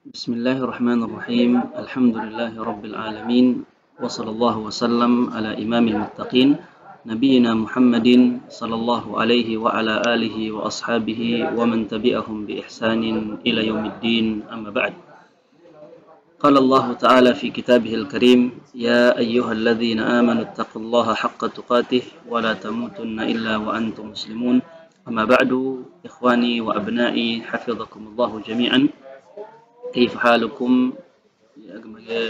بسم الله الرحمن الرحيم الحمد لله رب العالمين وصلى الله وسلم على إمام المتقين نبينا محمد صلى الله عليه وعلى آله وأصحابه ومن تبعهم بإحسان إلى يوم الدين أما بعد قال الله تعالى في كتابه الكريم يا أيها الذين آمنوا اتقوا الله حق تقاته ولا تموتن إلا وأنتم مسلمون أما بعد إخواني وأبنائي حفظكم الله جميعا كيف حالكم ya,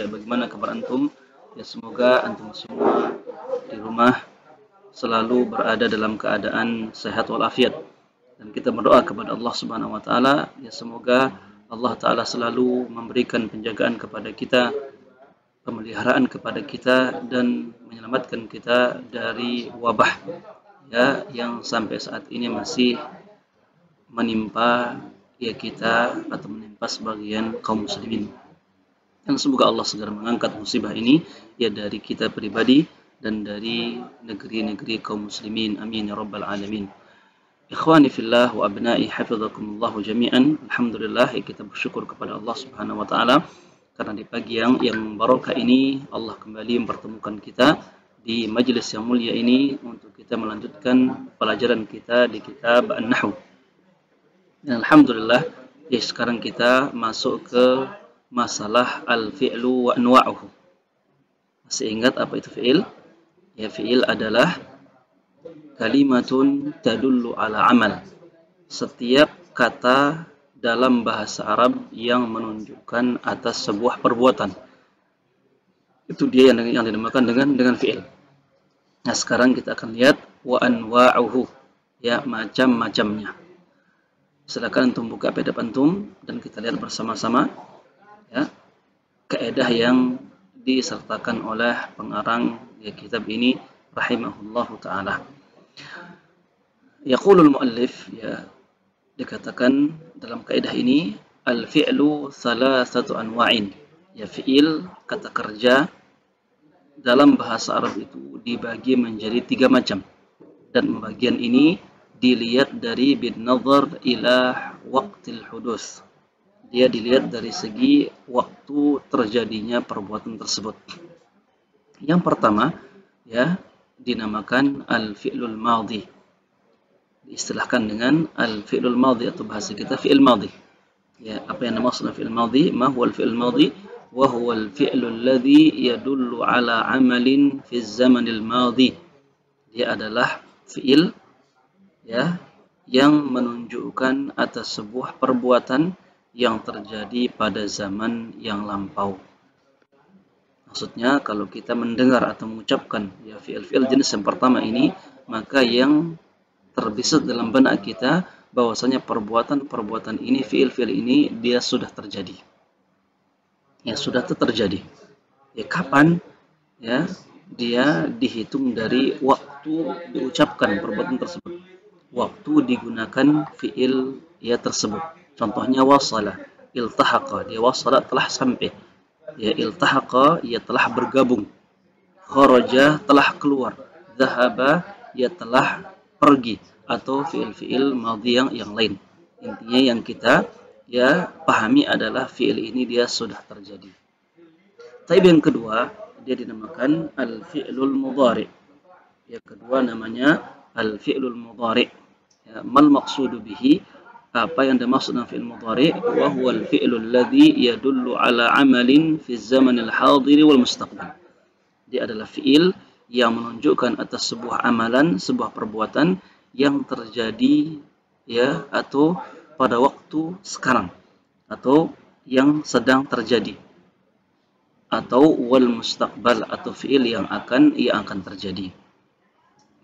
bagaimana kabar antum? Ya, semoga antum semua di rumah selalu berada dalam keadaan sehat walafiat. Dan kita berdoa kepada Allah Subhanahu wa taala, ya semoga Allah taala selalu memberikan penjagaan kepada kita, pemeliharaan kepada kita dan menyelamatkan kita dari wabah ya yang sampai saat ini masih menimpa ya kita atau menimpa sebagian kaum muslimin. Dan semoga Allah segera mengangkat musibah ini ya dari kita pribadi dan dari negeri-negeri kaum muslimin. Amin ya rabbal alamin. Ikhwani fillah wa abna'i hafizakumullah jami'an. Alhamdulillah ya kita bersyukur kepada Allah Subhanahu wa taala karena di pagi yang barokah ini Allah kembali mempertemukan kita di majelis yang mulia ini untuk kita melanjutkan pelajaran kita di kitab An-Nahwu. Dan alhamdulillah ya sekarang kita masuk ke masalah al-fi'lu wa anwa'uhu. Masih ingat apa itu fi'il? Ya, fi'il adalah kalimatun tadullu ala amal. Setiap kata dalam bahasa Arab yang menunjukkan atas sebuah perbuatan. Itu dia yang dinamakan dengan fi'il. Nah, sekarang kita akan lihat wa anwa'uhu. Ya, macam-macamnya. Silakan antum buka PDF antum dan kita lihat bersama-sama ya kaidah yang disertakan oleh pengarang ya kitab ini rahimahullahu taala. Yaqulul muallif ya dikatakan dalam kaidah ini al-fi'lu salasatu anwa'in. Ya fi'il kata kerja dalam bahasa Arab itu dibagi menjadi 3 macam. Dan pembagian ini dilihat dari bin nazar ila waqtil hudus. Dia dilihat dari segi waktu terjadinya perbuatan tersebut. Yang pertama ya dinamakan al-fi'lul madhi. Diistilahkan dengan al-fi'lul madhi atau bahasa kita fi'il madhi. Ya, apa yang dimaksud fi'il madhi? Ma huwa al-fi'l madhi? Wa huwa al-fi'lu alladhi yadullu ala amalin fi zamanil madhi. Dia adalah fi'il ya yang menunjukkan atas sebuah perbuatan yang terjadi pada zaman yang lampau. Maksudnya kalau kita mendengar atau mengucapkan ya fi'il jenis yang pertama ini, maka yang terbesit dalam benak kita bahwasanya perbuatan ini fi'il ini dia sudah terjadi. Ya sudah terjadi. Ya kapan? Ya dia dihitung dari waktu diucapkan perbuatan tersebut. Waktu digunakan fi'il ya tersebut. Contohnya wasala, iltahaqa, dia wasala telah sampai. Ya iltahaqa, ia telah bergabung. Kharaja telah keluar. Dhahaba, ia telah pergi. Atau fi'il madhi yang lain. Intinya yang kita ya pahami adalah fi'il ini dia sudah terjadi. Tapi yang kedua, dia dinamakan al-fi'lul mudhari. Yang kedua namanya al-fi'lul mudhari. Ya, mal maqsudu bihi, apa yang dimaksud dengan fi'il mudhari? Wa huwa al-fi'lu alladhi yadullu ala amalin fi zamanil hadir wal mustaqbal. Dia adalah fi'il yang menunjukkan atas sebuah amalan, sebuah perbuatan yang terjadi ya atau pada waktu sekarang atau yang sedang terjadi atau wal mustaqbal atau fi'il yang akan terjadi.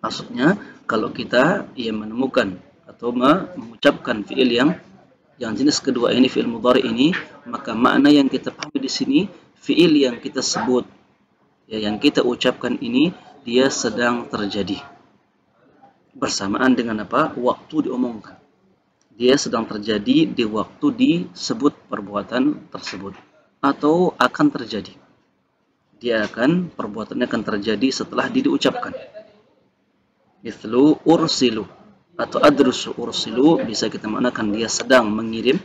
Maksudnya kalau kita menemukan atau mengucapkan fi'il yang jenis kedua ini fi'il mudhari ini, maka makna yang kita pahami di sini fi'il yang kita sebut ya yang kita ucapkan ini dia sedang terjadi bersamaan dengan apa? Waktu diomongkan. Dia sedang terjadi di waktu disebut perbuatan tersebut atau akan terjadi. Perbuatannya akan terjadi setelah diucapkan. Mithlu ursilu atau adrusu ursilu bisa kita maknakan dia sedang mengirim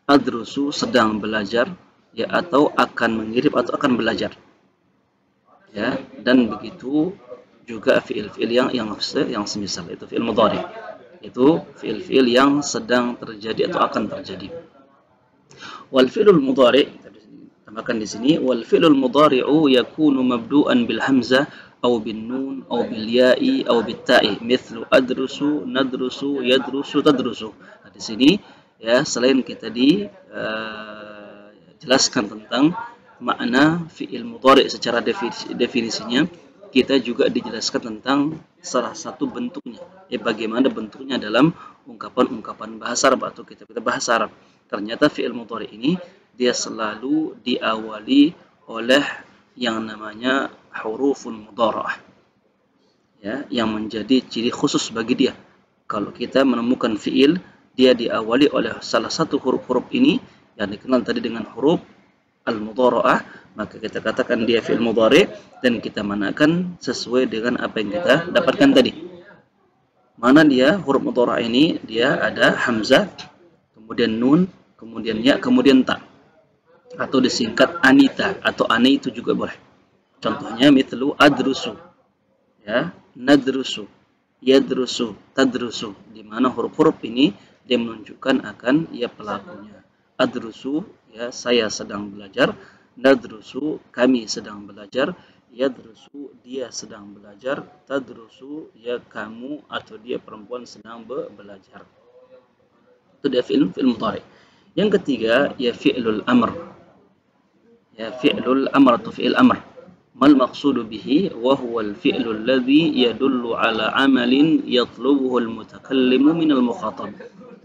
adrusu sedang belajar, ya, atau akan mengirim atau akan belajar, ya, dan begitu juga fiil-fiil yang semisal itu fiil mudhari, itu fiil-fiil yang sedang terjadi atau akan terjadi. Wal fi'lul mudhari, tambahkan di sini, wal fi'lul mudhari'u yakunu mabdu'an bil hamzah aw bin nun aw bil ya'i aw bit ta'i mithlu adrusu, nadrusu, yadrusu, tadrusu. Nah, di sini ya, selain kita jelaskan tentang makna fi'il mudhari secara definisinya, kita juga dijelaskan tentang salah satu bentuknya. Bagaimana bentuknya dalam ungkapan-ungkapan bahasa Arab atau kitab-kitab bahasa Arab. Ternyata fi'il mudhari ini dia selalu diawali oleh yang namanya hurufun mudhara'ah, ya, yang menjadi ciri khusus bagi dia. Kalau kita menemukan fi'il, dia diawali oleh salah satu huruf-huruf ini yang dikenal tadi dengan huruf al-mudhara'ah, maka kita katakan dia fi'il mudhari dan kita manakan sesuai dengan apa yang kita dapatkan tadi. Mana dia huruf mudhara'ah ini? Dia ada hamzah, kemudian nun, kemudian ya, kemudian ta, atau disingkat anita atau ane itu juga boleh. Contohnya mithlu adrusu, ya, nadrusu, yadrusu, tadrusu, di mana huruf-huruf ini dia menunjukkan akan ya pelakunya. Adrusu, ya, saya sedang belajar. Nadrusu, kami sedang belajar. Yadrusu, dia sedang belajar. Tadrusu, ya, kamu atau dia perempuan sedang belajar. Itu dia fi'il mudhari. Yang ketiga ya fi'lul amr. Ya, fi'lul amr atau fi'il amr. Mal maqsudu bihi wa huwa al-fi'lu alladhi yadullu ala amalin yatlubuhu al-mutakallimu min al-mukhatab.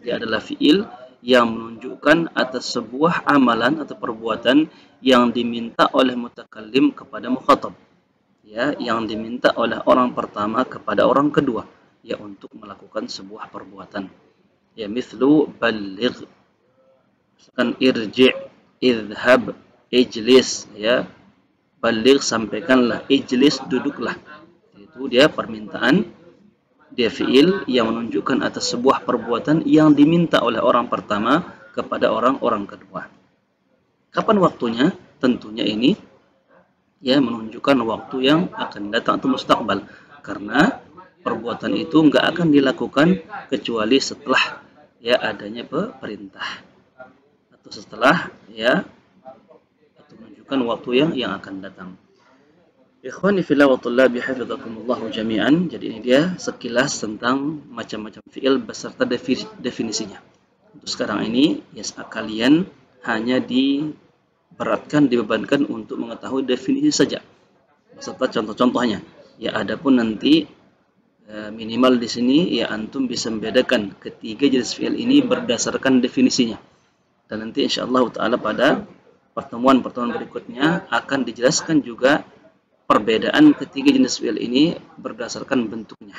Dia adalah fi'il yang menunjukkan atas sebuah amalan atau perbuatan yang diminta oleh mutakallim kepada mukhatab. Ya, yang diminta oleh orang pertama kepada orang kedua, ya, untuk melakukan sebuah perbuatan. Ya, mithlu balligh, misalkan irji', idhhab, ijlis, ya, baligh sampaikanlah, ijlis duduklah. Itu dia permintaan, dia fi'il yang menunjukkan atas sebuah perbuatan yang diminta oleh orang pertama kepada orang kedua. Kapan waktunya? Tentunya ini ya menunjukkan waktu yang akan datang atau mustaqbal, karena perbuatan itu enggak akan dilakukan kecuali setelah ya adanya perintah atau setelah ya waktu yang akan datang. Ikhwani fillah wa tullabi hafizakumullah jami'an. Jadi ini dia sekilas tentang macam-macam fi'il beserta definisinya. Untuk sekarang ini ya kalian hanya dibebankan untuk mengetahui definisi saja beserta contoh-contohnya. Ya, adapun nanti minimal di sini ya antum bisa membedakan ketiga jenis fi'il ini berdasarkan definisinya. Dan nanti insyaallah taala pada pertemuan-pertemuan berikutnya akan dijelaskan juga perbedaan ketiga jenis fi'il ini berdasarkan bentuknya.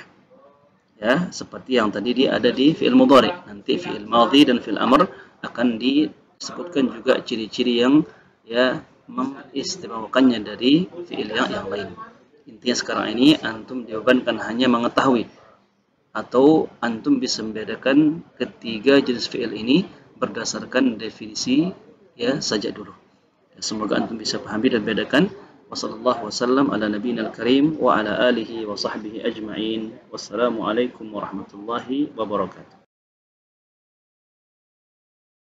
Ya, seperti yang tadi dia ada di fi'il mudhari. Nanti fi'il madhi dan fi'il amr akan disebutkan juga ciri-ciri yang ya mengistimewakannya dari fi'il yang lain. Intinya sekarang ini antum dibebankan hanya mengetahui atau antum bisa membedakan ketiga jenis fi'il ini berdasarkan definisi ya saja dulu. Semoga antum bisa pahami dan bedakan. Wassallallahu wasallam ala nabiyina al-karim wa ala alihi wa sahbihi ajma'in. Wassalamualaikum warahmatullahi wabarakatuh.